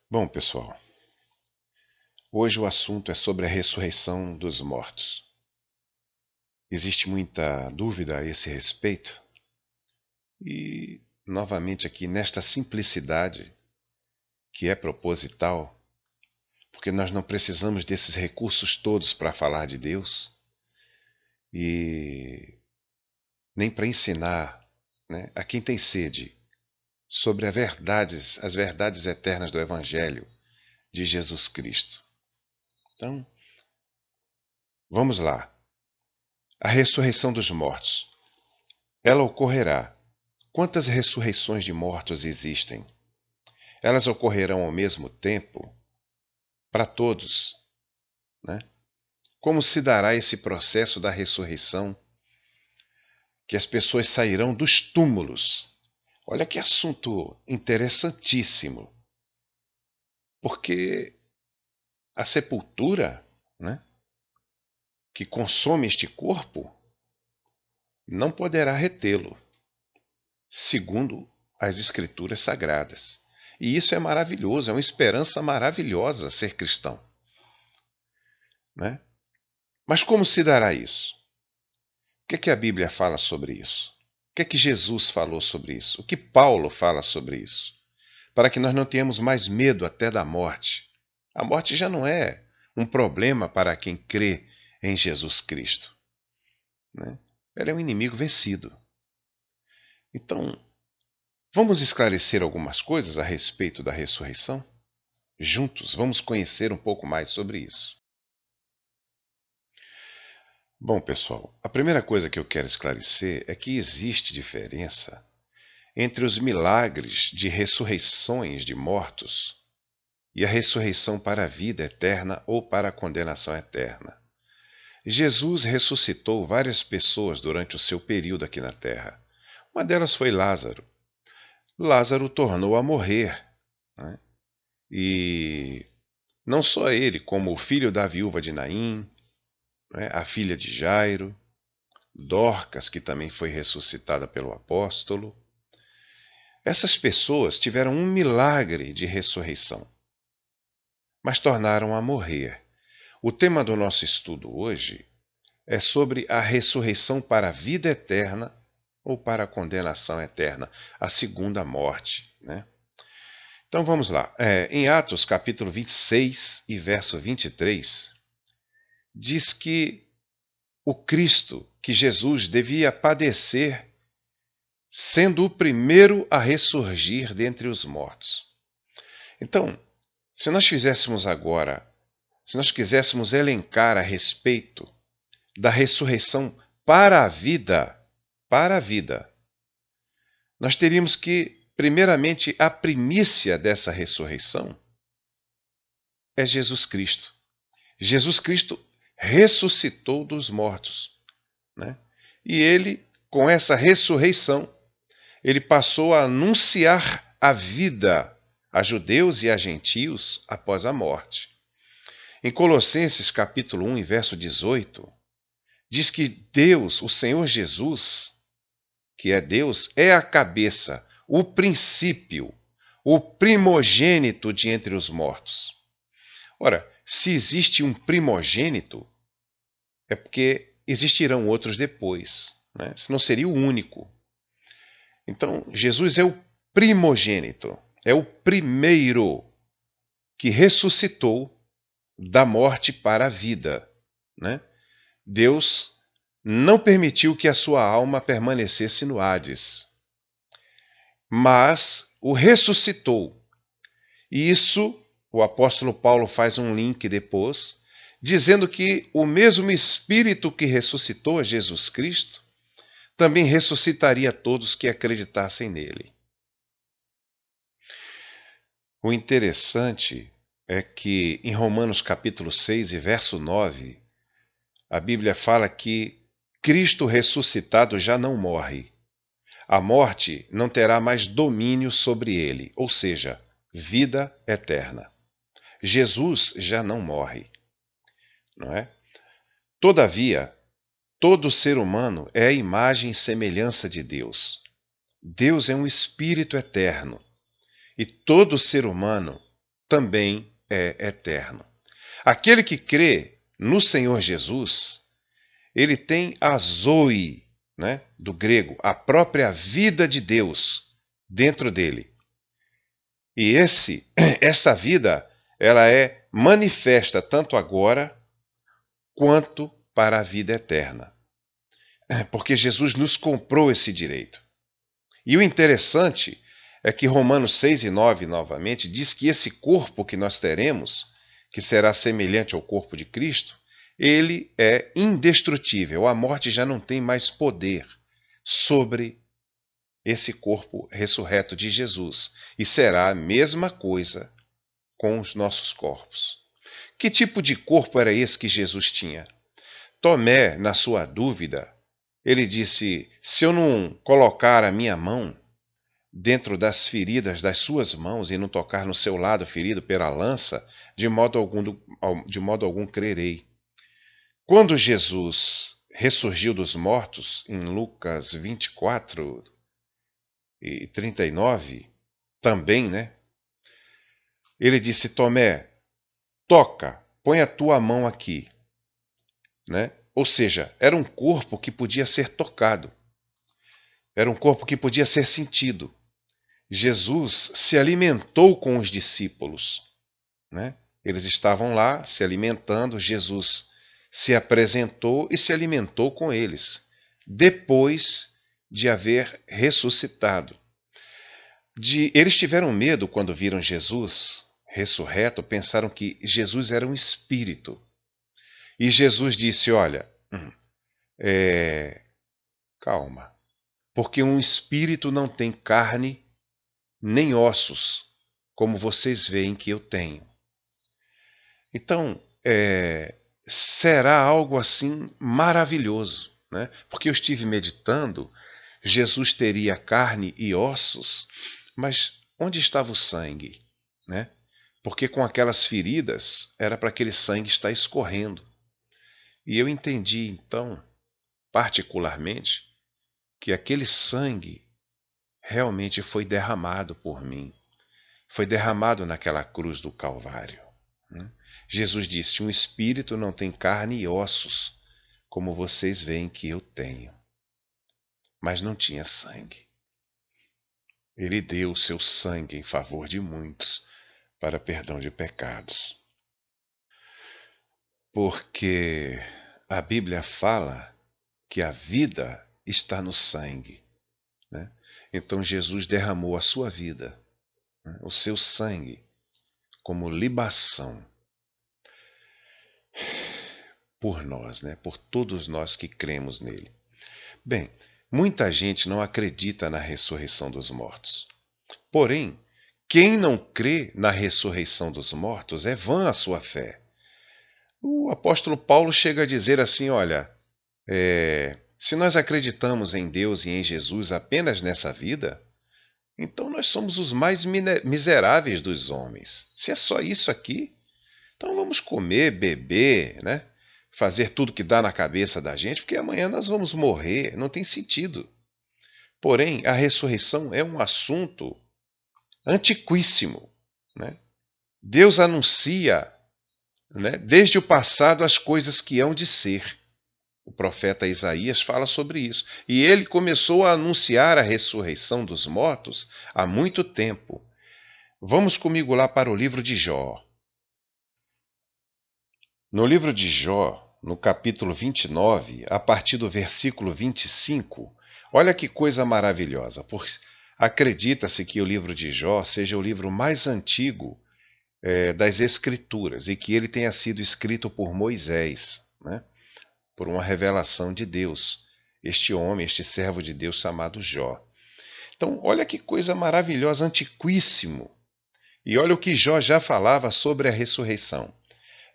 Bom, pessoal, hoje o assunto é sobre a ressurreição dos mortos. Existe muita dúvida a esse respeito e, novamente, aqui nesta simplicidade que é proposital, porque nós não precisamos desses recursos todos para falar de Deus e nem para ensinar, né, a quem tem sede sobre as verdades eternas do Evangelho de Jesus Cristo. Então, vamos lá. A ressurreição dos mortos. Ela ocorrerá. Quantas ressurreições de mortos existem? Elas ocorrerão ao mesmo tempo para todos, né? Como se dará esse processo da ressurreição? Que as pessoas sairão dos túmulos. Olha que assunto interessantíssimo. Porque a sepultura, né, que consome este corpo, não poderá retê-lo, segundo as Escrituras Sagradas. E isso é maravilhoso, é uma esperança maravilhosa ser cristão, né? Mas como se dará isso? O que é que a Bíblia fala sobre isso? O que é que Jesus falou sobre isso? O que Paulo fala sobre isso? Para que nós não tenhamos mais medo até da morte. A morte já não é um problema para quem crê em Jesus Cristo, né? Ela é um inimigo vencido. Então, vamos esclarecer algumas coisas a respeito da ressurreição? Juntos, vamos conhecer um pouco mais sobre isso. Bom, pessoal, a primeira coisa que eu quero esclarecer é que existe diferença entre os milagres de ressurreições de mortos e a ressurreição para a vida eterna ou para a condenação eterna. Jesus ressuscitou várias pessoas durante o seu período aqui na terra. Uma delas foi Lázaro. Lázaro tornou a morrer, né? E não só ele, como o filho da viúva de Naim, né, a filha de Jairo, Dorcas, que também foi ressuscitada pelo apóstolo. Essas pessoas tiveram um milagre de ressurreição, mas tornaram a morrer. O tema do nosso estudo hoje é sobre a ressurreição para a vida eterna ou para a condenação eterna, a segunda morte, né? Então vamos lá. Em Atos capítulo 26 e verso 23, diz que o Cristo, que Jesus devia padecer, sendo o primeiro a ressurgir dentre os mortos. Então, se nós fizéssemos agora, se nós quiséssemos elencar a respeito da ressurreição para a vida, nós teríamos que, primeiramente, a primícia dessa ressurreição é Jesus Cristo. Jesus Cristo ressuscitou dos mortos, né? E ele, com essa ressurreição, ele passou a anunciar a vida a judeus e a gentios após a morte. Em Colossenses capítulo 1, verso 18, diz que Deus, o Senhor Jesus, que é Deus, é a cabeça, o princípio, o primogênito de entre os mortos. Ora, se existe um primogênito, é porque existirão outros depois, né? Senão seria o único. Então, Jesus é o primogênito, é o primeiro que ressuscitou da morte para a vida, né? Deus não permitiu que a sua alma permanecesse no Hades, mas o ressuscitou. E isso, o apóstolo Paulo faz um link depois, dizendo que o mesmo Espírito que ressuscitou a Jesus Cristo também ressuscitaria todos que acreditassem nele. O interessante é que em Romanos capítulo 6 e verso 9, a Bíblia fala que Cristo ressuscitado já não morre. A morte não terá mais domínio sobre ele, ou seja, vida eterna. Jesus já não morre, não é? Todavia, todo ser humano é a imagem e semelhança de Deus. Deus é um espírito eterno e todo ser humano também é eterno. Aquele que crê no Senhor Jesus, ele tem a zoe, né, do grego, a própria vida de Deus dentro dele. E essa vida, ela é manifesta tanto agora quanto para a vida eterna. Porque Jesus nos comprou esse direito. E o interessante é que Romanos 6 e 9, novamente, diz que esse corpo que nós teremos, que será semelhante ao corpo de Cristo, ele é indestrutível. A morte já não tem mais poder sobre esse corpo ressurreto de Jesus. E será a mesma coisa com os nossos corpos. Que tipo de corpo era esse que Jesus tinha? Tomé, na sua dúvida, ele disse: se eu não colocar a minha mão dentro das feridas das suas mãos e não tocar no seu lado ferido pela lança, de modo algum crerei. Quando Jesus ressurgiu dos mortos, em Lucas 24 e 39, também, né? Ele disse: Tomé, toca, põe a tua mão aqui, né? Ou seja, era um corpo que podia ser tocado. Era um corpo que podia ser sentido. Jesus se alimentou com os discípulos, né? Eles estavam lá se alimentando, Jesus se apresentou e se alimentou com eles, depois de haver ressuscitado. Eles tiveram medo quando viram Jesus ressurreto, pensaram que Jesus era um espírito. E Jesus disse: olha, calma, porque um espírito não tem carne nem ossos, como vocês veem que eu tenho. Então, será algo assim maravilhoso, né? Porque eu estive meditando, Jesus teria carne e ossos, mas onde estava o sangue, né? Porque com aquelas feridas era para aquele sangue estar escorrendo. E eu entendi, então, particularmente, que aquele sangue realmente foi derramado por mim. Foi derramado naquela cruz do Calvário. Jesus disse: um espírito não tem carne e ossos, como vocês veem que eu tenho. Mas não tinha sangue. Ele deu o seu sangue em favor de muitos, para perdão de pecados. Porque a Bíblia fala que a vida está no sangue, né? Então Jesus derramou a sua vida, né, o seu sangue, como libação por nós, né, por todos nós que cremos nele. Bem, muita gente não acredita na ressurreição dos mortos. Porém, quem não crê na ressurreição dos mortos é vã a sua fé. O apóstolo Paulo chega a dizer assim: olha, se nós acreditamos em Deus e em Jesus apenas nessa vida, então nós somos os mais miseráveis dos homens. Se é só isso aqui, então vamos comer, beber, né? Fazer tudo que dá na cabeça da gente, porque amanhã nós vamos morrer, não tem sentido. Porém, a ressurreição é um assunto antiquíssimo, né? Deus anuncia, né, desde o passado as coisas que hão de ser. O profeta Isaías fala sobre isso. E ele começou a anunciar a ressurreição dos mortos há muito tempo. Vamos comigo lá para o livro de Jó. No livro de Jó, no capítulo 29, a partir do versículo 25, olha que coisa maravilhosa. Acredita-se que o livro de Jó seja o livro mais antigo das Escrituras e que ele tenha sido escrito por Moisés, né? Por uma revelação de Deus, este homem, este servo de Deus chamado Jó. Então, olha que coisa maravilhosa, antiquíssimo. E olha o que Jó já falava sobre a ressurreição.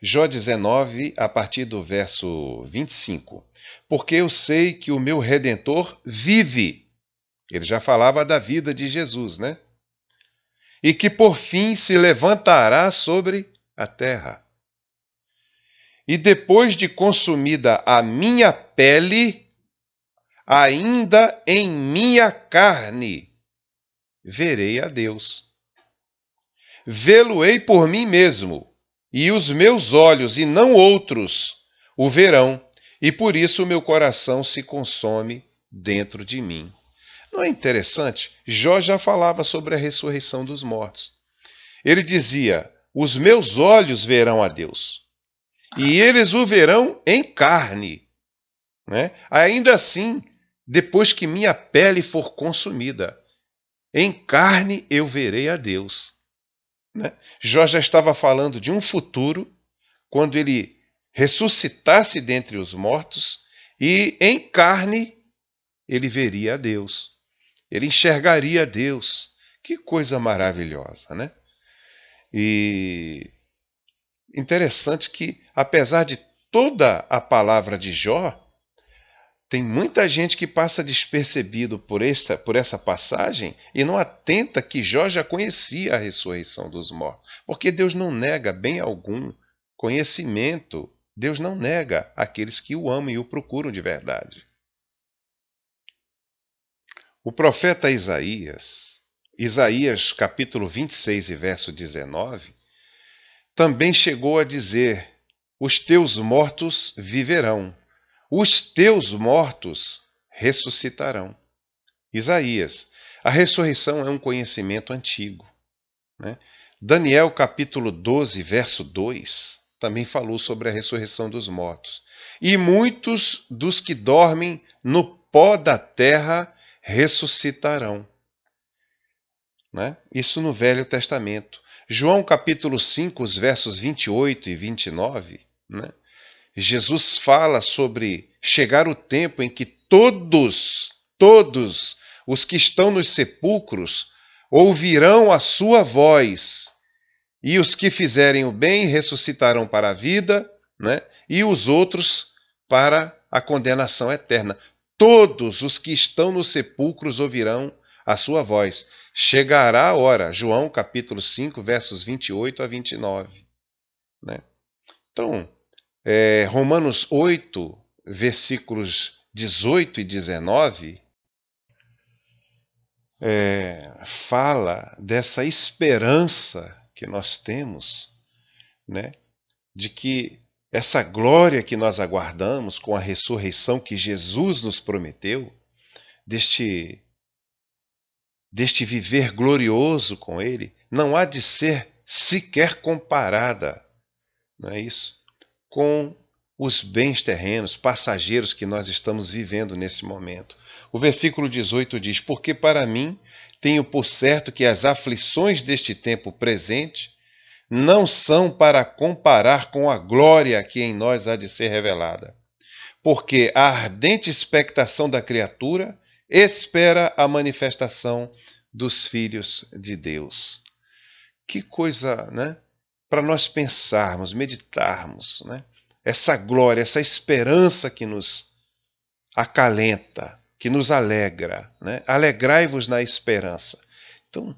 Jó 19, a partir do verso 25. Porque eu sei que o meu Redentor vive. Ele já falava da vida de Jesus, né? E que por fim se levantará sobre a terra. E depois de consumida a minha pele, ainda em minha carne verei a Deus. vê-lo-ei por mim mesmo, e os meus olhos, e não outros, o verão, e por isso o meu coração se consome dentro de mim. Não é interessante? Jó já falava sobre a ressurreição dos mortos. Ele dizia: os meus olhos verão a Deus, e eles o verão em carne, né? Ainda assim, depois que minha pele for consumida, em carne eu verei a Deus, né? Jó já estava falando de um futuro, quando ele ressuscitasse dentre os mortos, e em carne ele veria a Deus. Ele enxergaria a Deus. Que coisa maravilhosa, né? E interessante que, apesar de toda a palavra de Jó, tem muita gente que passa despercebido por essa passagem e não atenta que Jó já conhecia a ressurreição dos mortos. Porque Deus não nega bem algum conhecimento. Deus não nega aqueles que o amam e o procuram de verdade. O profeta Isaías capítulo 26 e verso 19, também chegou a dizer: os teus mortos viverão, os teus mortos ressuscitarão. Isaías. A ressurreição é um conhecimento antigo, né? Daniel capítulo 12, verso 2, também falou sobre a ressurreição dos mortos. E muitos dos que dormem no pó da terra ressuscitarão, né? Isso no Velho Testamento. João capítulo 5, os versos 28 e 29, né? Jesus fala sobre chegar o tempo em que todos os que estão nos sepulcros ouvirão a sua voz, e os que fizerem o bem ressuscitarão para a vida, né? E os outros para a condenação eterna. Todos os que estão nos sepulcros ouvirão a sua voz. Chegará a hora, João capítulo 5, versos 28 a 29. Né? Então, Romanos 8, versículos 18 e 19, fala dessa esperança que nós temos, né? De que essa glória que nós aguardamos com a ressurreição que Jesus nos prometeu, deste viver glorioso com Ele, não há de ser sequer comparada, não é isso? Com os bens terrenos, passageiros que nós estamos vivendo nesse momento. O versículo 18 diz: porque para mim tenho por certo que as aflições deste tempo presente não são para comparar com a glória que em nós há de ser revelada. Porque a ardente expectação da criatura espera a manifestação dos filhos de Deus. Que coisa, né? Para nós pensarmos, meditarmos, né? Essa glória, essa esperança que nos acalenta, que nos alegra, né? Alegrai-vos na esperança. Então,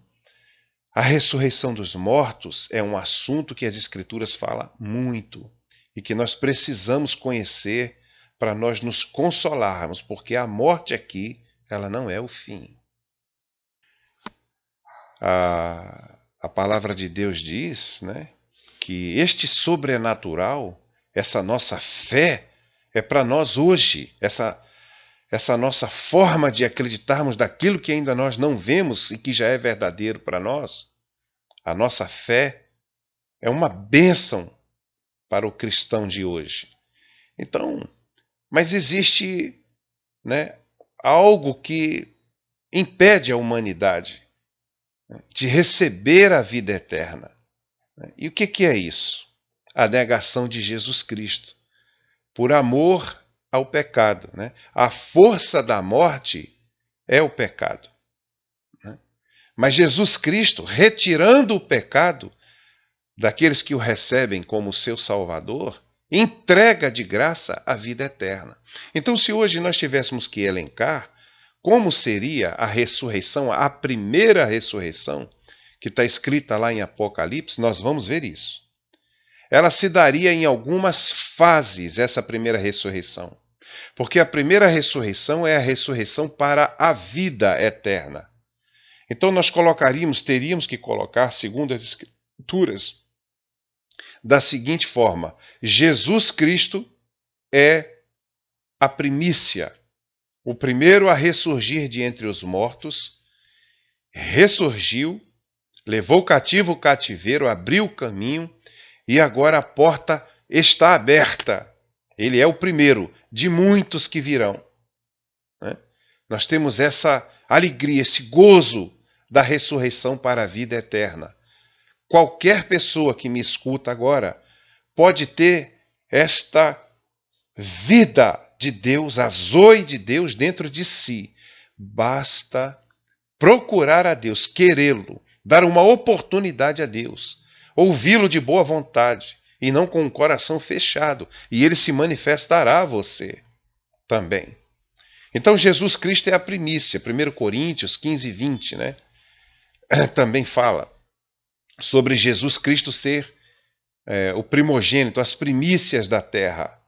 a ressurreição dos mortos é um assunto que as Escrituras falam muito e que nós precisamos conhecer para nós nos consolarmos, porque a morte aqui, ela não é o fim. A palavra de Deus diz, né, que este sobrenatural, essa nossa fé, é para nós hoje, essa nossa forma de acreditarmos daquilo que ainda nós não vemos e que já é verdadeiro para nós. A nossa fé é uma bênção para o cristão de hoje. Então, mas existe, né, algo que impede a humanidade, né, de receber a vida eterna. E o que é isso? A negação de Jesus Cristo, por amor ao pecado, né? A força da morte é o pecado, né? Mas Jesus Cristo, retirando o pecado daqueles que o recebem como seu Salvador, entrega de graça a vida eterna. Então, se hoje nós tivéssemos que elencar como seria a ressurreição, a primeira ressurreição, que está escrita lá em Apocalipse, nós vamos ver isso. Ela se daria em algumas fases, essa primeira ressurreição. Porque a primeira ressurreição é a ressurreição para a vida eterna. Então teríamos que colocar, segundo as Escrituras, da seguinte forma: Jesus Cristo é a primícia, o primeiro a ressurgir de entre os mortos, ressurgiu, levou cativo o cativeiro, abriu o caminho e agora a porta está aberta. Ele é o primeiro de muitos que virão. Né? Nós temos essa alegria, esse gozo da ressurreição para a vida eterna. Qualquer pessoa que me escuta agora pode ter esta vida de Deus, a zoe de Deus dentro de si. Basta procurar a Deus, querê-lo, dar uma oportunidade a Deus, ouvi-lo de boa vontade e não com o coração fechado, e ele se manifestará a você também. Então Jesus Cristo é a primícia. 1 Coríntios 15, 20, né? Também fala sobre Jesus Cristo ser o primogênito, as primícias da terra.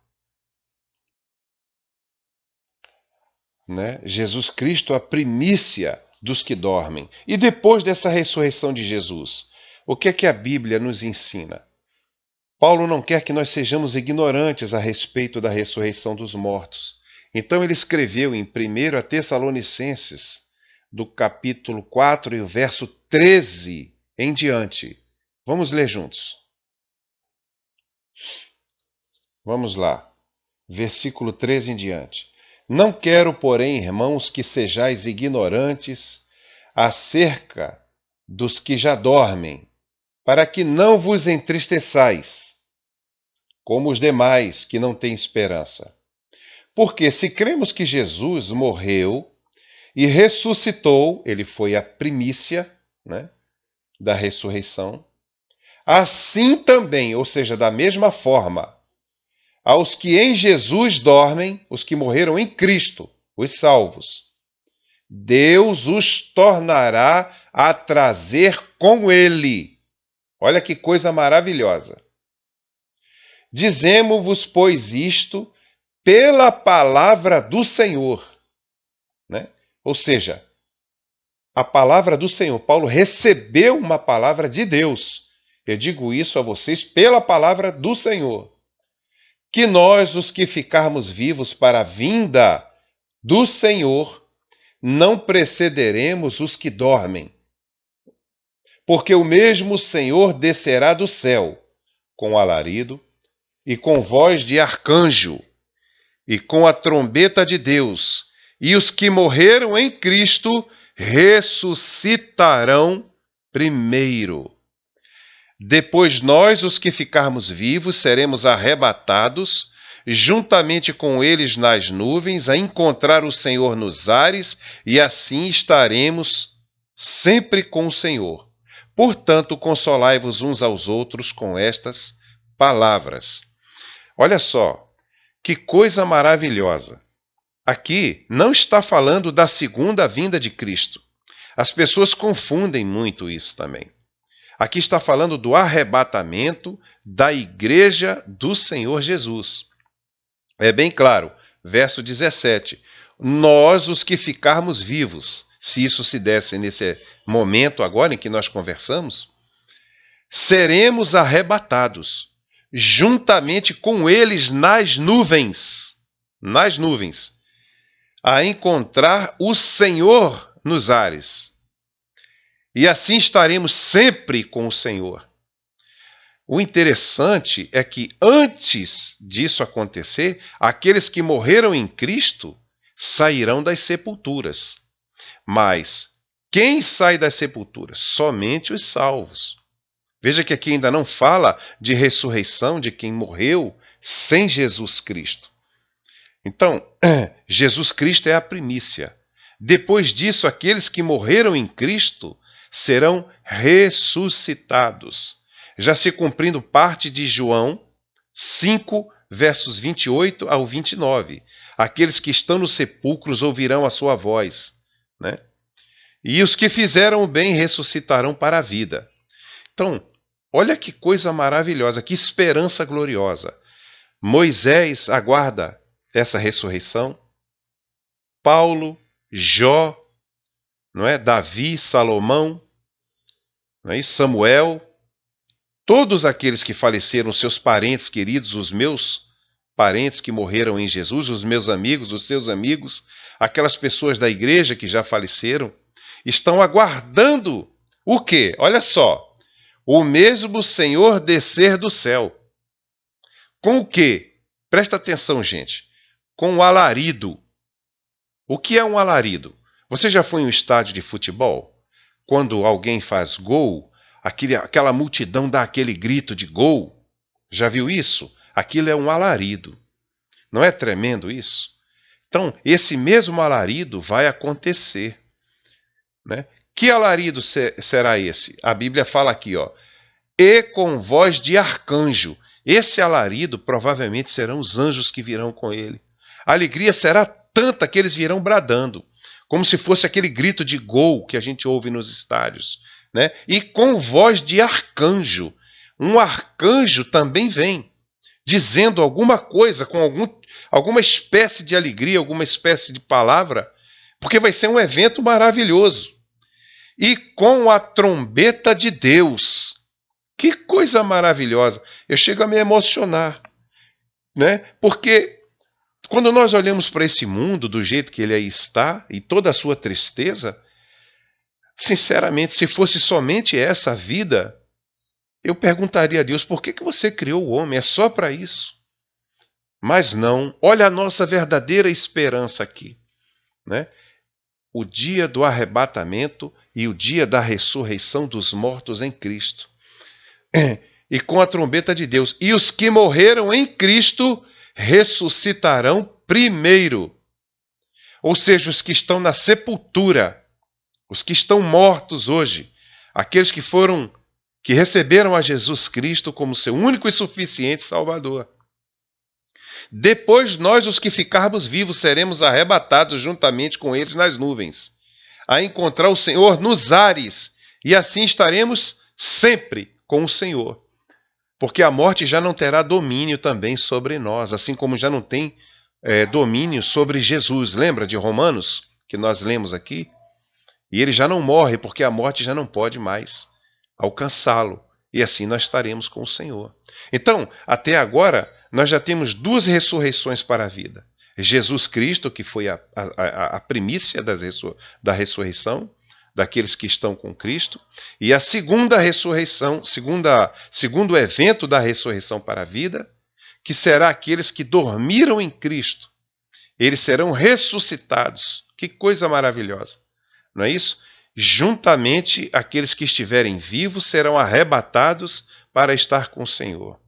Né? Jesus Cristo, a primícia dos que dormem. E depois dessa ressurreição de Jesus, o que é que a Bíblia nos ensina? Paulo não quer que nós sejamos ignorantes a respeito da ressurreição dos mortos. Então ele escreveu em 1 Tessalonicenses, do capítulo 4 e o verso 13 em diante. Vamos ler juntos. Vamos lá. Versículo 13 em diante. Não quero, porém, irmãos, que sejais ignorantes acerca dos que já dormem, para que não vos entristeçais, como os demais que não têm esperança. Porque se cremos que Jesus morreu e ressuscitou, ele foi a primícia, né, da ressurreição, assim também, ou seja, da mesma forma, aos que em Jesus dormem, os que morreram em Cristo, os salvos, Deus os tornará a trazer com ele. Olha que coisa maravilhosa. Dizemo-vos, pois, isto pela palavra do Senhor. Né? Ou seja, a palavra do Senhor. Paulo recebeu uma palavra de Deus. Eu digo isso a vocês pela palavra do Senhor. Que nós, os que ficarmos vivos para a vinda do Senhor, não precederemos os que dormem. Porque o mesmo Senhor descerá do céu, com alarido, e com voz de arcanjo, e com a trombeta de Deus, e os que morreram em Cristo ressuscitarão primeiro. Depois nós, os que ficarmos vivos, seremos arrebatados, juntamente com eles nas nuvens, a encontrar o Senhor nos ares, e assim estaremos sempre com o Senhor. Portanto, consolai-vos uns aos outros com estas palavras. Olha só, que coisa maravilhosa. Aqui não está falando da segunda vinda de Cristo. As pessoas confundem muito isso também. Aqui está falando do arrebatamento da igreja do Senhor Jesus. É bem claro, verso 17. Nós, os que ficarmos vivos, se isso se desse nesse momento agora em que nós conversamos, seremos arrebatados, juntamente com eles nas nuvens, a encontrar o Senhor nos ares. E assim estaremos sempre com o Senhor. O interessante é que antes disso acontecer, aqueles que morreram em Cristo sairão das sepulturas. Mas quem sai das sepulturas? Somente os salvos. Veja que aqui ainda não fala de ressurreição de quem morreu sem Jesus Cristo. Então, Jesus Cristo é a primícia. Depois disso, aqueles que morreram em Cristo serão ressuscitados. Já se cumprindo parte de João 5, versos 28 ao 29. Aqueles que estão nos sepulcros ouvirão a sua voz, né? E os que fizeram o bem ressuscitarão para a vida. Então, olha que coisa maravilhosa, que esperança gloriosa. Moisés aguarda essa ressurreição. Paulo, Jó, não é? Davi, Salomão, não é isso? Samuel, todos aqueles que faleceram, seus parentes queridos, os meus parentes que morreram em Jesus, os meus amigos, os seus amigos, aquelas pessoas da igreja que já faleceram, estão aguardando o quê? Olha só, o mesmo Senhor descer do céu. Com o quê? Presta atenção, gente. Com o alarido. O que é um alarido? Você já foi em um estádio de futebol? Quando alguém faz gol, aquela multidão dá aquele grito de gol. Já viu isso? Aquilo é um alarido. Não é tremendo isso? Então, esse mesmo alarido vai acontecer, né? Que alarido será esse? A Bíblia fala aqui, ó, e com voz de arcanjo. Esse alarido provavelmente serão os anjos que virão com ele. A alegria será tanta que eles virão bradando, como se fosse aquele grito de gol que a gente ouve nos estádios, né? E com voz de arcanjo. Um arcanjo também vem, dizendo alguma coisa, com alguma espécie de alegria, alguma espécie de palavra, porque vai ser um evento maravilhoso. E com a trombeta de Deus. Que coisa maravilhosa! Eu chego a me emocionar, né? Porque quando nós olhamos para esse mundo do jeito que ele aí está e toda a sua tristeza, sinceramente, se fosse somente essa a vida, eu perguntaria a Deus, por que você criou o homem? É só para isso? Mas não, olha a nossa verdadeira esperança aqui, né? O dia do arrebatamento e o dia da ressurreição dos mortos em Cristo. E com a trombeta de Deus. E os que morreram em Cristo ressuscitarão primeiro. Ou seja, os que estão na sepultura, os que estão mortos hoje, aqueles que receberam a Jesus Cristo como seu único e suficiente Salvador. Depois nós, os que ficarmos vivos, seremos arrebatados juntamente com eles nas nuvens, a encontrar o Senhor nos ares, e assim estaremos sempre com o Senhor. Porque a morte já não terá domínio também sobre nós, assim como já não tem domínio sobre Jesus. Lembra de Romanos, que nós lemos aqui? E ele já não morre, porque a morte já não pode mais alcançá-lo. E assim nós estaremos com o Senhor. Então, até agora, nós já temos duas ressurreições para a vida. Jesus Cristo, que foi a primícia da ressurreição, daqueles que estão com Cristo, e a segunda ressurreição, segundo evento da ressurreição para a vida, que será aqueles que dormiram em Cristo. Eles serão ressuscitados. Que coisa maravilhosa, não é isso? Juntamente, aqueles que estiverem vivos serão arrebatados para estar com o Senhor.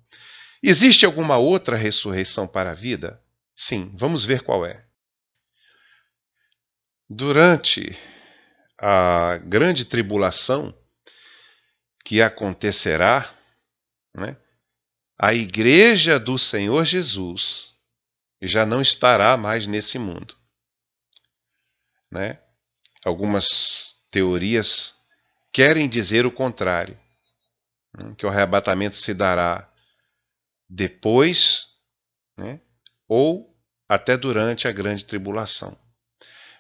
Existe alguma outra ressurreição para a vida? Sim, vamos ver qual é. Durante a grande tribulação que acontecerá, né, a igreja do Senhor Jesus já não estará mais nesse mundo, né? Algumas teorias querem dizer o contrário, né, que o arrebatamento se dará depois, né, ou até durante a grande tribulação.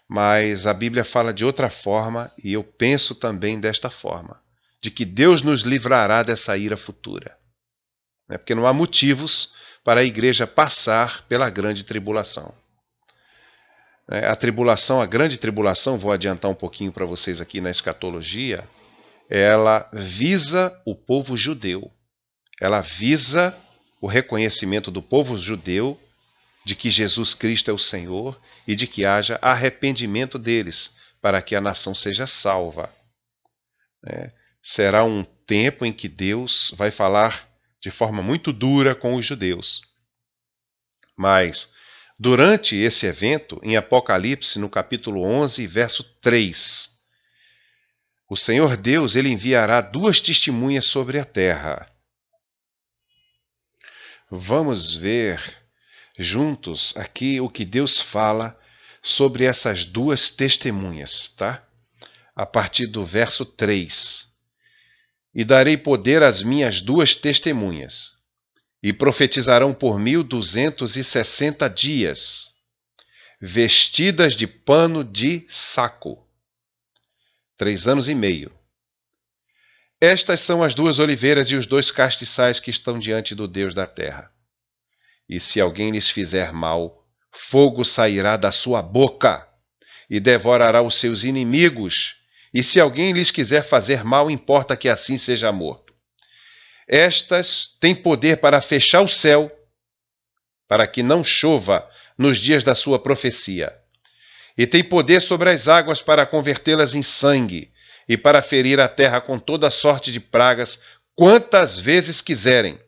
Mas a Bíblia fala de outra forma, e eu penso também desta forma, de que Deus nos livrará dessa ira futura. Porque não há motivos para a igreja passar pela grande tribulação. A grande tribulação, vou adiantar um pouquinho para vocês aqui na escatologia, ela visa o povo judeu. Ela visa o reconhecimento do povo judeu de que Jesus Cristo é o Senhor e de que haja arrependimento deles, para que a nação seja salva. Será um tempo em que Deus vai falar de forma muito dura com os judeus. Mas, durante esse evento, em Apocalipse, no capítulo 11, verso 3, o Senhor Deus ele enviará duas testemunhas sobre a terra. Vamos ver juntos aqui o que Deus fala sobre essas duas testemunhas, tá? A partir do verso 3. E darei poder às minhas duas testemunhas, e profetizarão por 1260 dias, vestidas de pano de saco. 3 anos e meio. Estas são as 2 oliveiras e os 2 castiçais que estão diante do Deus da terra. E se alguém lhes fizer mal, fogo sairá da sua boca e devorará os seus inimigos. E se alguém lhes quiser fazer mal, importa que assim seja morto. Estas têm poder para fechar o céu, para que não chova nos dias da sua profecia. E têm poder sobre as águas para convertê-las em sangue, e para ferir a terra com toda sorte de pragas, quantas vezes quiserem.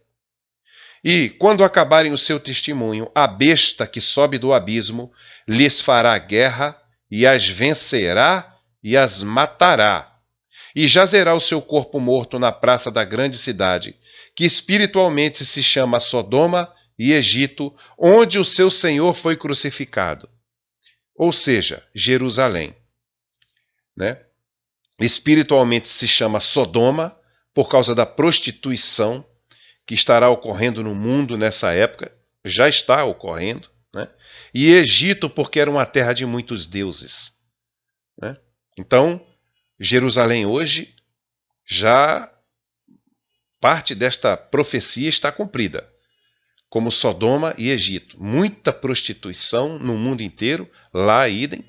E, quando acabarem o seu testemunho, a besta que sobe do abismo lhes fará guerra, e as vencerá e as matará. E jazerá o seu corpo morto na praça da grande cidade, que espiritualmente se chama Sodoma e Egito, onde o seu Senhor foi crucificado. Ou seja, Jerusalém. Né? Espiritualmente se chama Sodoma, por causa da prostituição que estará ocorrendo no mundo nessa época, já está ocorrendo, né? E Egito, porque era uma terra de muitos deuses. Né? Então, Jerusalém hoje, já parte desta profecia está cumprida, como Sodoma e Egito. Muita prostituição no mundo inteiro, lá idem,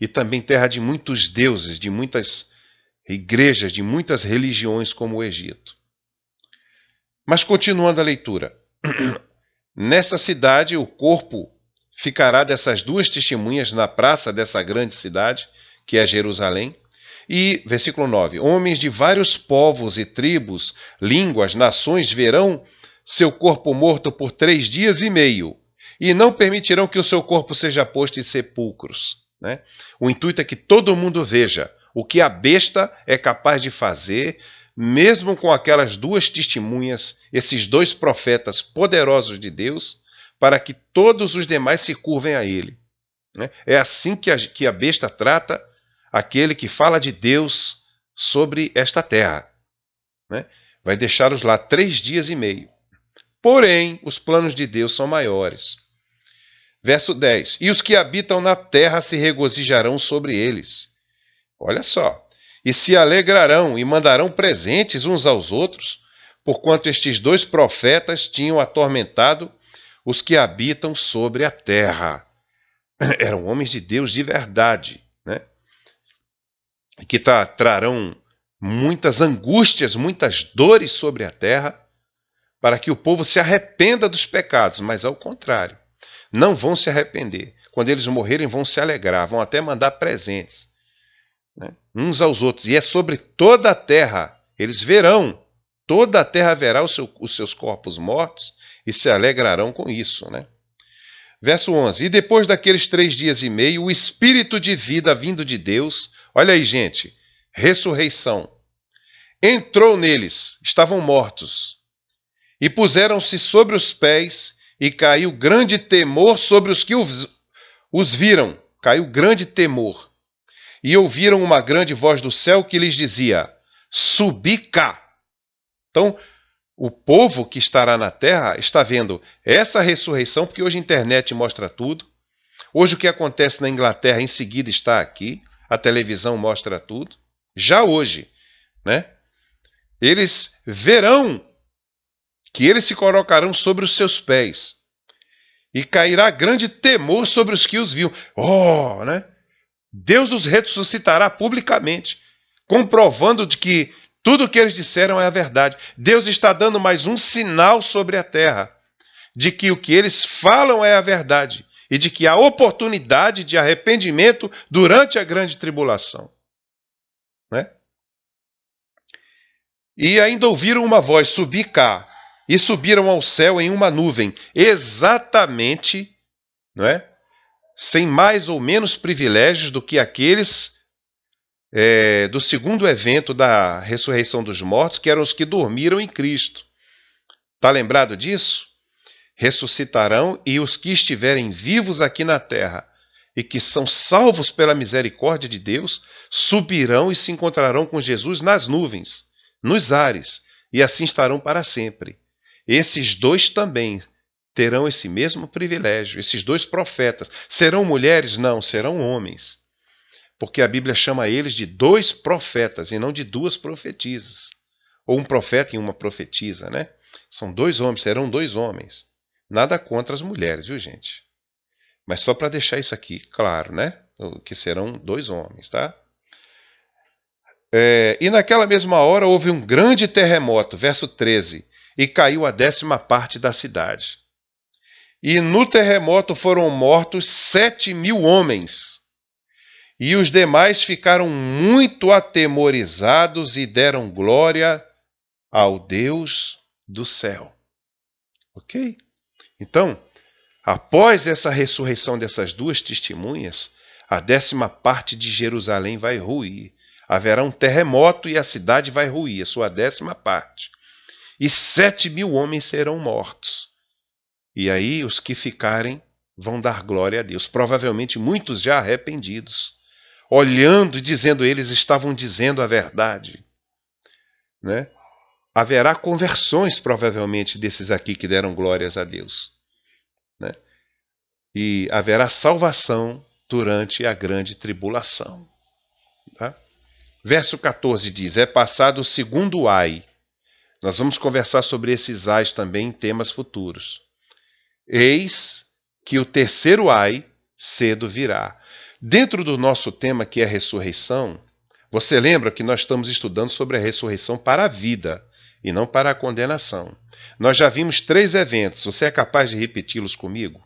e também terra de muitos deuses, de muitas igrejas, de muitas religiões como o Egito. Mas continuando a leitura. Nessa cidade, o corpo ficará dessas 2 testemunhas na praça dessa grande cidade, que é Jerusalém. E, versículo 9, homens de vários povos e tribos, línguas, nações verão seu corpo morto por 3 dias e meio, e não permitirão que o seu corpo seja posto em sepulcros. Né? O intuito é que todo mundo veja o que a besta é capaz de fazer, mesmo com aquelas 2 testemunhas, esses 2 profetas poderosos de Deus, para que todos os demais se curvem a ele. Né? É assim que a besta trata aquele que fala de Deus sobre esta terra. Né? Vai deixá-los lá 3 dias e meio. Porém, os planos de Deus são maiores. Verso 10. E os que habitam na terra se regozijarão sobre eles. Olha só. E se alegrarão e mandarão presentes uns aos outros, porquanto estes 2 profetas tinham atormentado os que habitam sobre a terra. Eram homens de Deus de verdade, né? Que trarão muitas angústias, muitas dores sobre a terra, para que o povo se arrependa dos pecados, mas ao contrário, não vão se arrepender. Quando eles morrerem, vão se alegrar, vão até mandar presentes, né? Uns aos outros. E é sobre toda a terra, eles verão, toda a terra verá os seus corpos mortos e se alegrarão com isso, né? Verso 11. E depois daqueles 3 dias e meio, o espírito de vida vindo de Deus, olha aí, gente, ressurreição, entrou neles, estavam mortos, e puseram-se sobre os pés, e caiu grande temor sobre os que os viram. Caiu grande temor. E ouviram uma grande voz do céu que lhes dizia: subi cá. Então, o povo que estará na terra está vendo essa ressurreição, porque hoje a internet mostra tudo. Hoje o que acontece na Inglaterra em seguida está aqui. A televisão mostra tudo. Já hoje, né? Eles verão que eles se colocarão sobre os seus pés, e cairá grande temor sobre os que os viam. Oh, né? Deus os ressuscitará publicamente, comprovando de que tudo o que eles disseram é a verdade. Deus está dando mais um sinal sobre a terra, de que o que eles falam é a verdade, e de que há oportunidade de arrependimento durante a grande tribulação. Né? E ainda ouviram uma voz: subi cá. E subiram ao céu em uma nuvem, exatamente, não é? Sem mais ou menos privilégios do que aqueles do segundo evento da ressurreição dos mortos, que eram os que dormiram em Cristo. Está lembrado disso? Ressuscitarão, e os que estiverem vivos aqui na terra e que são salvos pela misericórdia de Deus, subirão e se encontrarão com Jesus nas nuvens, nos ares, e assim estarão para sempre. Esses 2 também terão esse mesmo privilégio. Esses 2 profetas serão mulheres? Não, serão homens. porque a Bíblia chama eles de 2 profetas e não de 2 profetisas. Ou um profeta e uma profetisa, né? São 2 homens, serão 2 homens. Nada contra as mulheres, viu, gente? Mas só para deixar isso aqui claro, né? Que serão 2 homens, tá? E naquela mesma hora houve um grande terremoto, verso 13, e caiu a 10ª parte da cidade. E no terremoto foram mortos 7.000 homens. E os demais ficaram muito atemorizados e deram glória ao Deus do céu. Ok? Então, após essa ressurreição dessas 2 testemunhas, a 10ª parte de Jerusalém vai ruir. Haverá um terremoto e a cidade vai ruir, a sua 10ª parte. E 7.000 homens serão mortos. E aí os que ficarem vão dar glória a Deus. Provavelmente muitos já arrependidos. Olhando e dizendo, eles estavam dizendo a verdade. Né? Haverá conversões, provavelmente, desses aqui que deram glórias a Deus. Né? E haverá salvação durante a grande tribulação. Tá? Verso 14 diz, é passado o 2º ai. Nós vamos conversar sobre esses ais também em temas futuros. Eis que o 3º ai cedo virá. Dentro do nosso tema, que é a ressurreição, você lembra que nós estamos estudando sobre a ressurreição para a vida e não para a condenação. Nós já vimos 3 eventos. Você é capaz de repeti-los comigo?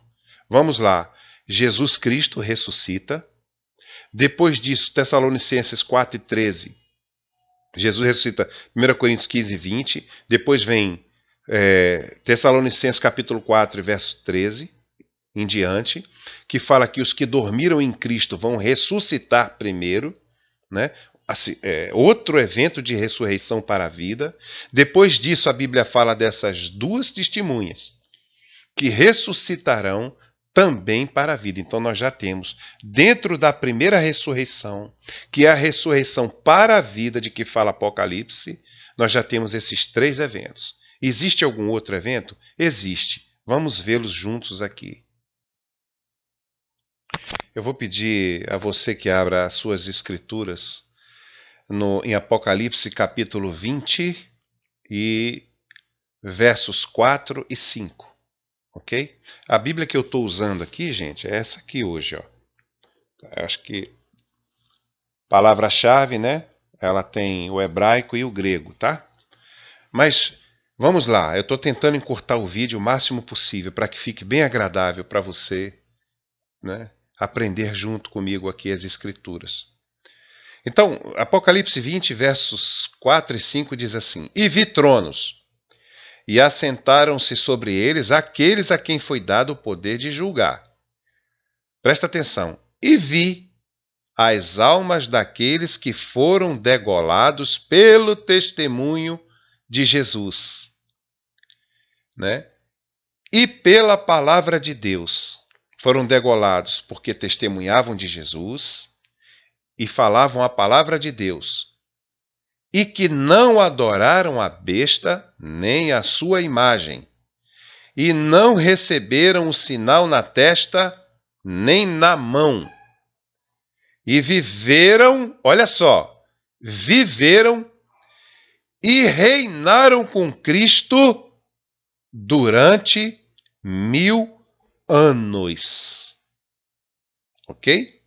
Vamos lá. Jesus Cristo ressuscita. Depois disso, Tessalonicenses 4:13. Jesus ressuscita, 1 Coríntios 15:20. Depois vem Tessalonicenses capítulo 4, verso 13 em diante, que fala que os que dormiram em Cristo vão ressuscitar primeiro, né? Assim, outro evento de ressurreição para a vida. Depois disso, a Bíblia fala dessas 2 testemunhas que ressuscitarão também para a vida. Então nós já temos, dentro da primeira ressurreição, que é a ressurreição para a vida de que fala Apocalipse, nós já temos esses 3 eventos. Existe algum outro evento? Existe. Vamos vê-los juntos aqui. Eu vou pedir a você que abra as suas escrituras em Apocalipse capítulo 20 e versos 4 e 5. Ok? A Bíblia que eu estou usando aqui, gente, é essa aqui hoje. Ó. Eu acho que palavra-chave, né? Ela tem o hebraico e o grego, tá? Mas vamos lá, eu estou tentando encurtar o vídeo o máximo possível para que fique bem agradável para você, né, aprender junto comigo aqui as Escrituras. Então, Apocalipse 20, versos 4 e 5 diz assim: E vi tronos, e assentaram-se sobre eles aqueles a quem foi dado o poder de julgar. Presta atenção. E vi as almas daqueles que foram degolados pelo testemunho de Jesus, né? E pela palavra de Deus. Foram degolados porque testemunhavam de Jesus e falavam a palavra de Deus, e que não adoraram a besta nem a sua imagem, e não receberam o sinal na testa nem na mão, e viveram, olha só, viveram e reinaram com Cristo durante 1000 anos. Ok?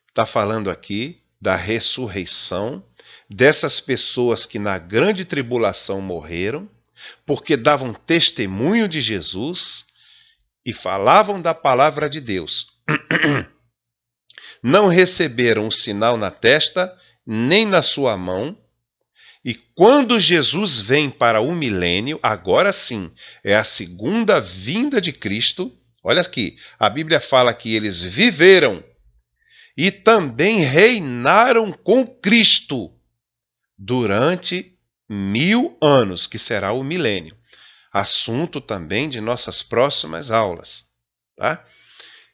Está falando aqui da ressurreição dessas pessoas que na grande tribulação morreram, porque davam testemunho de Jesus e falavam da palavra de Deus. Não receberam o sinal na testa, nem na sua mão, e quando Jesus vem para o milênio, agora sim, é a segunda vinda de Cristo. Olha aqui, a Bíblia fala que eles viveram e também reinaram com Cristo durante 1000 anos, que será o milênio. Assunto também de nossas próximas aulas. Tá?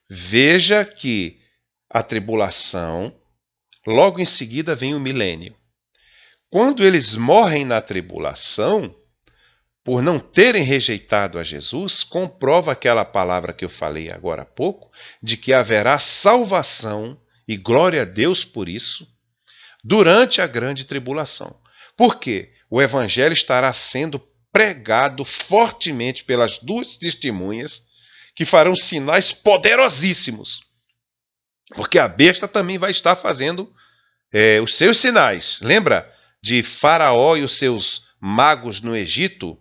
Veja que a tribulação, logo em seguida vem o milênio. Quando eles morrem na tribulação, por não terem rejeitado a Jesus, comprova aquela palavra que eu falei agora há pouco, de que haverá salvação e glória a Deus por isso, durante a grande tribulação. Por quê? O evangelho estará sendo pregado fortemente pelas duas testemunhas que farão sinais poderosíssimos. Porque a besta também vai estar fazendo os seus sinais. Lembra de Faraó e os seus magos no Egito?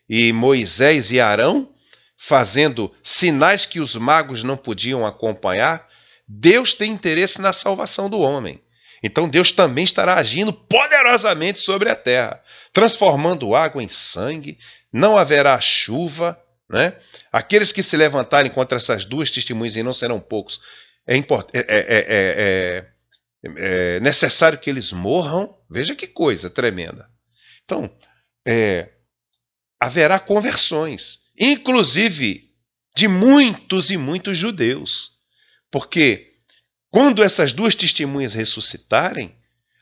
E Moisés e Arão fazendo sinais que os magos não podiam acompanhar? Deus tem interesse na salvação do homem. Então Deus também estará agindo poderosamente sobre a terra, transformando água em sangue, não haverá chuva, né? Aqueles que se levantarem contra essas duas testemunhas, e não serão poucos, é necessário que eles morram. Veja que coisa tremenda. Então, haverá conversões, inclusive de muitos e muitos judeus, porque quando essas duas testemunhas ressuscitarem,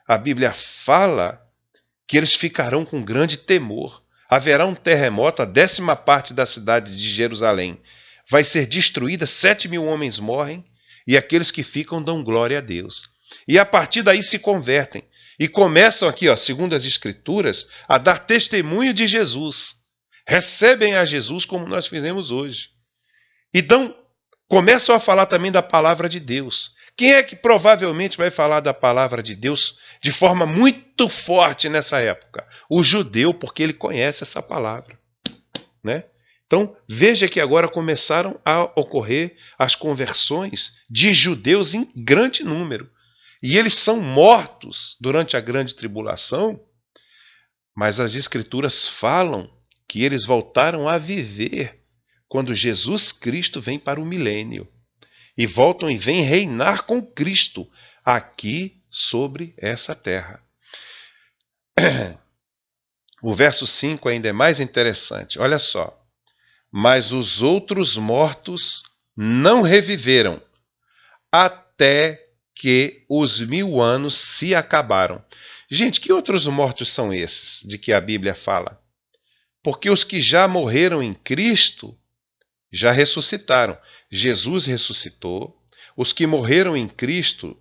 a Bíblia fala que eles ficarão com grande temor. Haverá um terremoto, a 10ª parte da cidade de Jerusalém vai ser destruída, 7.000 homens morrem, e aqueles que ficam dão glória a Deus. E a partir daí se convertem, e começam aqui, segundo as Escrituras, a dar testemunho de Jesus. Recebem a Jesus como nós fizemos hoje. E começam a falar também da palavra de Deus. Quem é que provavelmente vai falar da palavra de Deus de forma muito forte nessa época? O judeu, porque ele conhece essa palavra, né? Então, veja que agora começaram a ocorrer as conversões de judeus em grande número. E eles são mortos durante a grande tribulação, mas as Escrituras falam que eles voltaram a viver quando Jesus Cristo vem para o milênio. E voltam e vêm reinar com Cristo aqui sobre essa terra. O verso 5 ainda é mais interessante. Olha só. Mas os outros mortos não reviveram, até que os 1000 anos se acabaram. Gente, que outros mortos são esses de que a Bíblia fala? Porque os que já morreram em Cristo já ressuscitaram. Jesus ressuscitou. Os que morreram em Cristo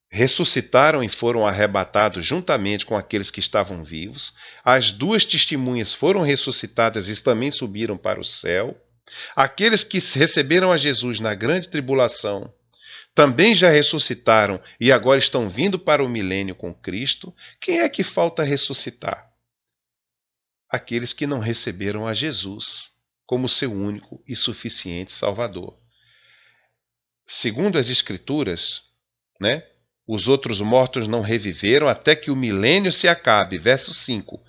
ressuscitaram e foram arrebatados juntamente com aqueles que estavam vivos. As duas testemunhas foram ressuscitadas e também subiram para o céu. Aqueles que receberam a Jesus na grande tribulação também já ressuscitaram e agora estão vindo para o milênio com Cristo. Quem é que falta ressuscitar? Aqueles que não receberam a Jesus como seu único e suficiente Salvador. Segundo as Escrituras, né, os outros mortos não reviveram até que o milênio se acabe. Verso 5.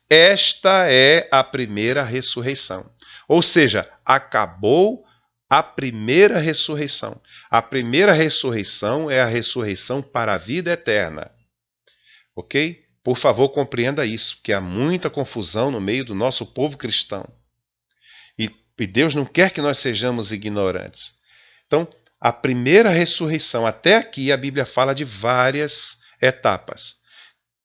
Esta é a primeira ressurreição. Ou seja, acabou a primeira ressurreição. A primeira ressurreição é a ressurreição para a vida eterna. Ok? Por favor, compreenda isso, porque há muita confusão no meio do nosso povo cristão. E Deus não quer que nós sejamos ignorantes. Então, a primeira ressurreição, até aqui a Bíblia fala de várias etapas,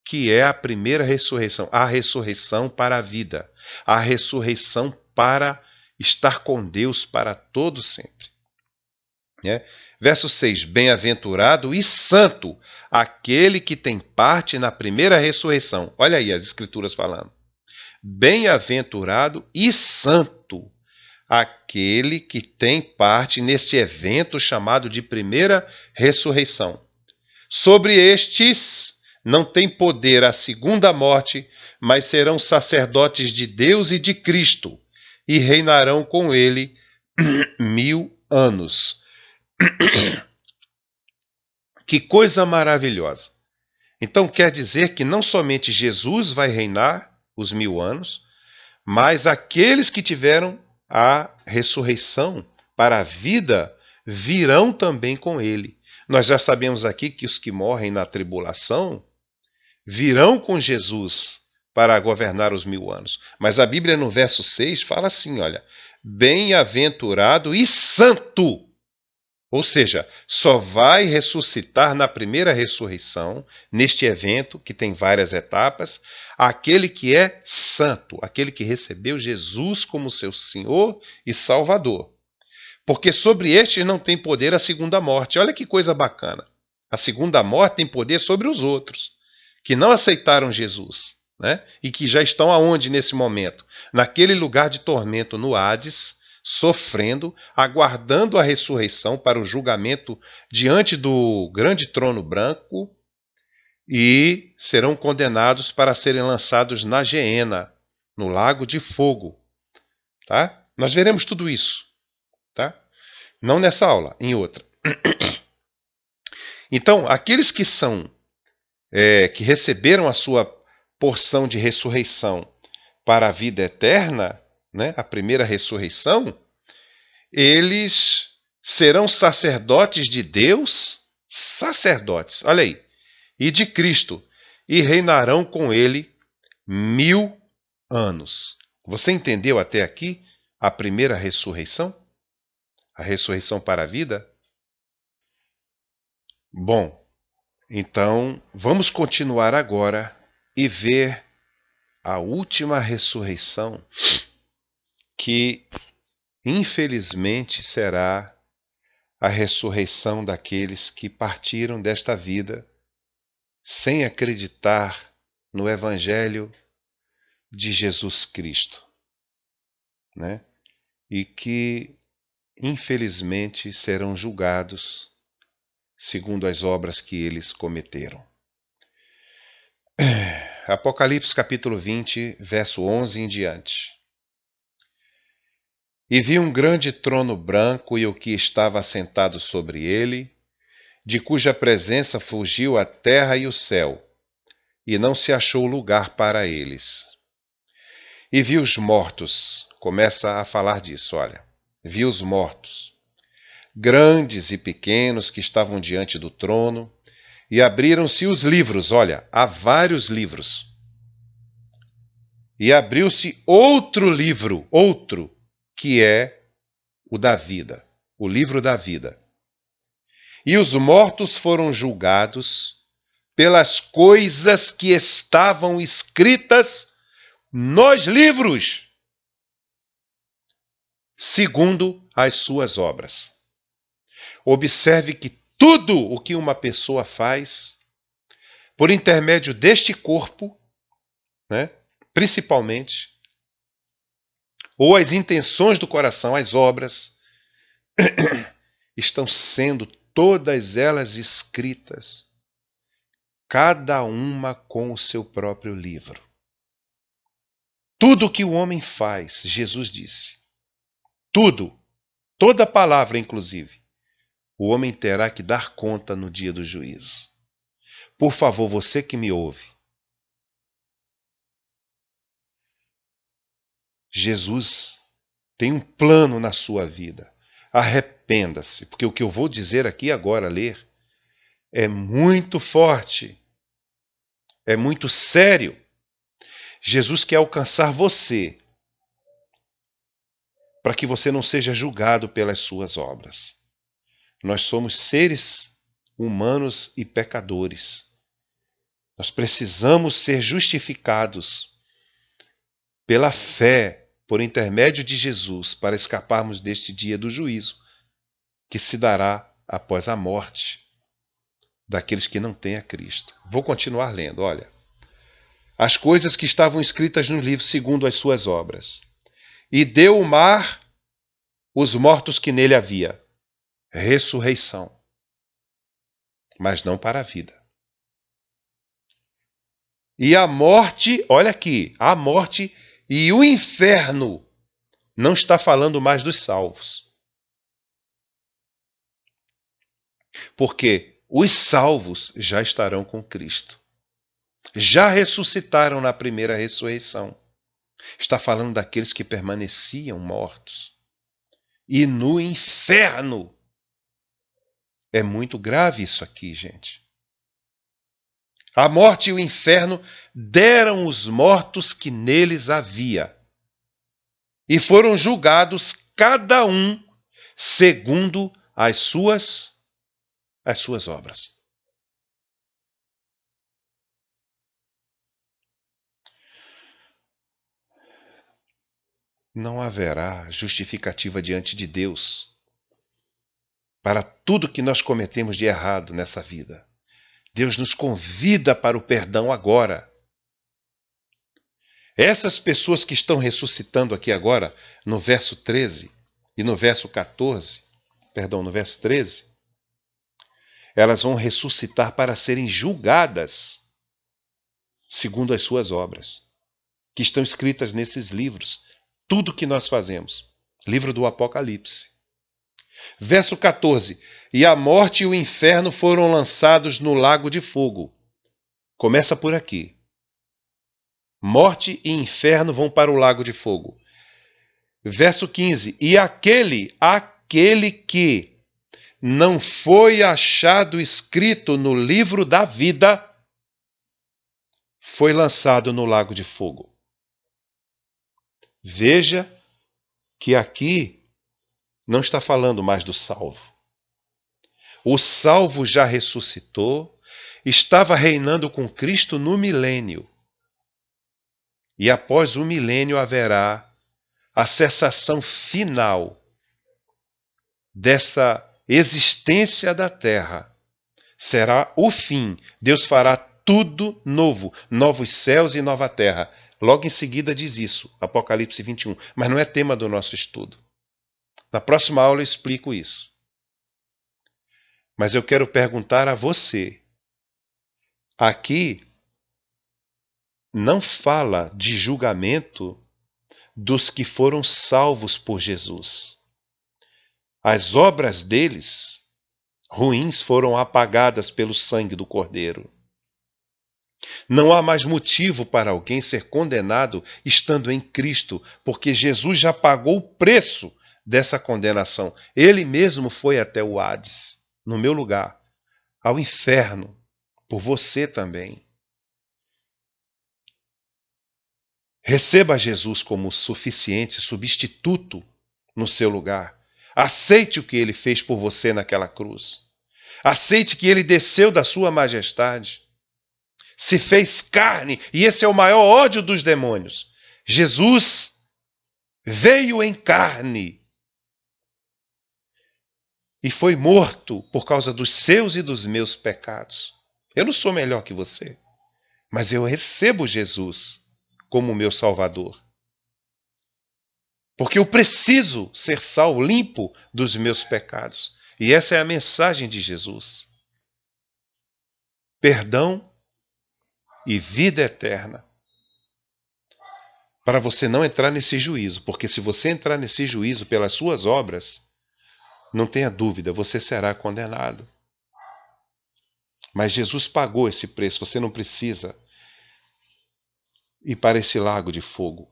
que é a primeira ressurreição, a ressurreição para a vida, a ressurreição para estar com Deus para todo sempre. Verso 6, bem-aventurado e santo aquele que tem parte na primeira ressurreição. Olha aí as Escrituras falando. Bem-aventurado e santo aquele que tem parte neste evento chamado de primeira ressurreição. Sobre estes não tem poder a segunda morte, mas serão sacerdotes de Deus e de Cristo, e reinarão com ele 1000 anos. Que coisa maravilhosa! Então quer dizer que não somente Jesus vai reinar os 1000 anos, mas aqueles que tiveram a ressurreição para a vida virão também com ele. Nós já sabemos aqui que os que morrem na tribulação virão com Jesus para governar os 1000 anos. Mas a Bíblia no verso 6 fala assim, olha, bem-aventurado e santo. Ou seja, só vai ressuscitar na primeira ressurreição, neste evento que tem várias etapas, aquele que é santo, aquele que recebeu Jesus como seu Senhor e Salvador. Porque sobre estes não tem poder a segunda morte. Olha que coisa bacana. A segunda morte tem poder sobre os outros, que não aceitaram Jesus, né? E que já estão aonde nesse momento? Naquele lugar de tormento no Hades, sofrendo, aguardando a ressurreição para o julgamento diante do grande trono branco, e serão condenados para serem lançados na Geena, no lago de fogo, tá? Nós veremos tudo isso, tá? Não nessa aula, em outra. Então, aqueles que que receberam a sua porção de ressurreição para a vida eterna, né, a primeira ressurreição, eles serão sacerdotes de Deus, sacerdotes, olha aí, e de Cristo, e reinarão com ele 1000 anos. Você entendeu até aqui a primeira ressurreição? A ressurreição para a vida? Bom, então vamos continuar agora e ver a última ressurreição, que infelizmente será a ressurreição daqueles que partiram desta vida sem acreditar no Evangelho de Jesus Cristo, né? E que infelizmente serão julgados segundo as obras que eles cometeram. Apocalipse capítulo 20, verso 11 em diante. E vi um grande trono branco e o que estava assentado sobre ele, de cuja presença fugiu a terra e o céu, e não se achou lugar para eles. E vi os mortos, começa a falar disso, olha. Vi os mortos, grandes e pequenos, que estavam diante do trono, e abriram-se os livros, olha, há vários livros. E abriu-se outro livro, outro, que é o da vida, o livro da vida. E os mortos foram julgados pelas coisas que estavam escritas nos livros, segundo as suas obras. Observe que tudo o que uma pessoa faz, por intermédio deste corpo, né, principalmente, ou as intenções do coração, as obras, estão sendo todas elas escritas, cada uma com o seu próprio livro. Tudo o que o homem faz, Jesus disse, tudo, toda palavra inclusive, o homem terá que dar conta no dia do juízo. Por favor, você que me ouve, Jesus tem um plano na sua vida. Arrependa-se, porque o que eu vou dizer aqui agora, ler, é muito forte, é muito sério. Jesus quer alcançar você, para que você não seja julgado pelas suas obras. Nós somos seres humanos e pecadores. Nós precisamos ser justificados pela fé, por intermédio de Jesus, para escaparmos deste dia do juízo, que se dará após a morte daqueles que não têm a Cristo. Vou continuar lendo, olha. As coisas que estavam escritas no livro segundo as suas obras. E deu o mar os mortos que nele havia. Ressurreição. Mas não para a vida. E a morte, olha aqui, a morte e o inferno, não está falando mais dos salvos. Porque os salvos já estarão com Cristo. Já ressuscitaram na primeira ressurreição. Está falando daqueles que permaneciam mortos. E no inferno. É muito grave isso aqui, gente. A morte e o inferno deram os mortos que neles havia. E foram julgados cada um segundo as suas obras. Não haverá justificativa diante de Deus para tudo que nós cometemos de errado nessa vida. Deus nos convida para o perdão agora. Essas pessoas que estão ressuscitando aqui agora, no verso 13 e no verso 14, no verso 13, elas vão ressuscitar para serem julgadas segundo as suas obras, que estão escritas nesses livros. Tudo que nós fazemos. Livro do Apocalipse. Verso 14. E a morte e o inferno foram lançados no lago de fogo. Começa por aqui. Morte e inferno vão para o lago de fogo. Verso 15. E aquele que não foi achado escrito no livro da vida foi lançado no lago de fogo. Veja que aqui não está falando mais do salvo. O salvo já ressuscitou, estava reinando com Cristo no milênio. E após o milênio haverá a cessação final dessa existência da terra. Será o fim. Deus fará tudo novo, novos céus e nova terra. Logo em seguida diz isso, Apocalipse 21, mas não é tema do nosso estudo. Na próxima aula eu explico isso. Mas eu quero perguntar a você. Aqui não fala de julgamento dos que foram salvos por Jesus. As obras deles, ruins, foram apagadas pelo sangue do Cordeiro. Não há mais motivo para alguém ser condenado estando em Cristo, porque Jesus já pagou o preço dessa condenação. Ele mesmo foi até o Hades, no meu lugar, ao inferno, por você também. Receba Jesus como suficiente substituto no seu lugar. Aceite o que ele fez por você naquela cruz. Aceite que ele desceu da sua majestade. Se fez carne, e esse é o maior ódio dos demônios. Jesus veio em carne e foi morto por causa dos seus e dos meus pecados. Eu não sou melhor que você, mas eu recebo Jesus como meu Salvador. Porque eu preciso ser salvo, limpo dos meus pecados. E essa é a mensagem de Jesus. Perdão e vida eterna. Para você não entrar nesse juízo, porque se você entrar nesse juízo pelas suas obras, não tenha dúvida, você será condenado. Mas Jesus pagou esse preço, você não precisa ir para esse lago de fogo.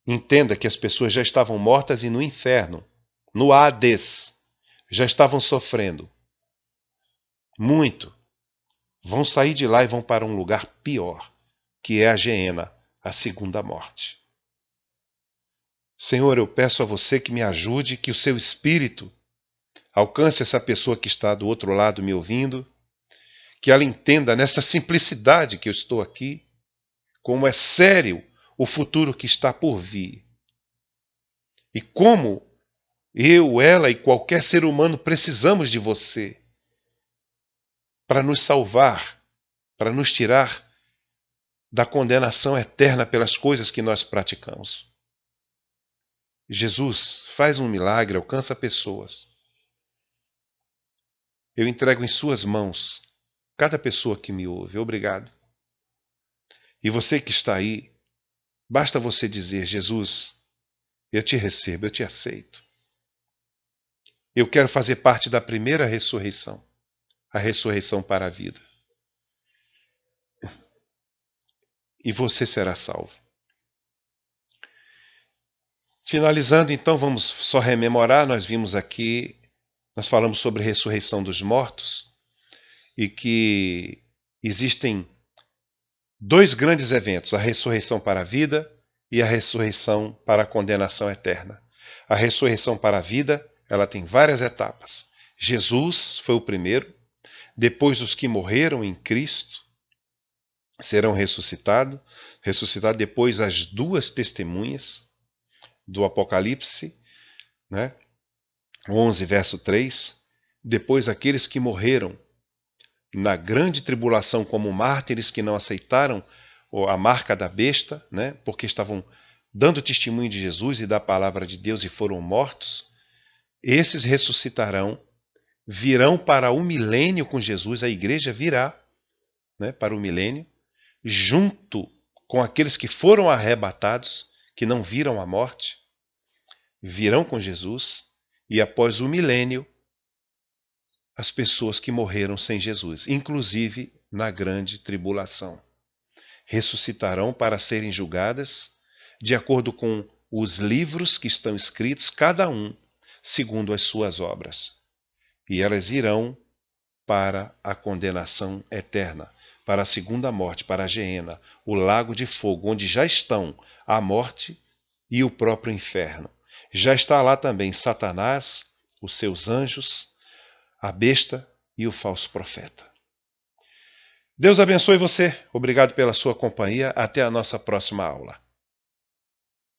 Entenda que as pessoas já estavam mortas e no inferno, no Hades, já estavam sofrendo muito. Vão sair de lá e vão para um lugar pior, que é a Geena, a segunda morte. Senhor, eu peço a você que me ajude, que o seu Espírito alcance essa pessoa que está do outro lado me ouvindo, que ela entenda nessa simplicidade que eu estou aqui, como é sério o futuro que está por vir. E como eu, ela e qualquer ser humano precisamos de você para nos salvar, para nos tirar da condenação eterna pelas coisas que nós praticamos. Jesus, faz um milagre, alcança pessoas. Eu entrego em suas mãos cada pessoa que me ouve. Obrigado. E você que está aí, basta você dizer: Jesus, eu te recebo, eu te aceito. Eu quero fazer parte da primeira ressurreição, a ressurreição para a vida. E você será salvo. Finalizando, então, vamos só rememorar. Nós vimos aqui, nós falamos sobre a ressurreição dos mortos e que existem dois grandes eventos: a ressurreição para a vida e a ressurreição para a condenação eterna. A ressurreição para a vida, ela tem várias etapas. Jesus foi o primeiro, depois os que morreram em Cristo serão ressuscitados, depois as duas testemunhas do Apocalipse, 11, verso 3. Depois, aqueles que morreram na grande tribulação como mártires que não aceitaram a marca da besta, né, porque estavam dando testemunho de Jesus e da palavra de Deus e foram mortos, esses ressuscitarão, virão para o milênio com Jesus, a igreja virá, né, para o milênio, junto com aqueles que foram arrebatados, que não viram a morte, virão com Jesus, e após o milênio, as pessoas que morreram sem Jesus, inclusive na grande tribulação, ressuscitarão para serem julgadas de acordo com os livros que estão escritos, cada um segundo as suas obras. E elas irão para a condenação eterna, para a segunda morte, para a Geena, o lago de fogo, onde já estão a morte e o próprio inferno. Já está lá também Satanás, os seus anjos, a besta e o falso profeta. Deus abençoe você. Obrigado pela sua companhia. Até a nossa próxima aula.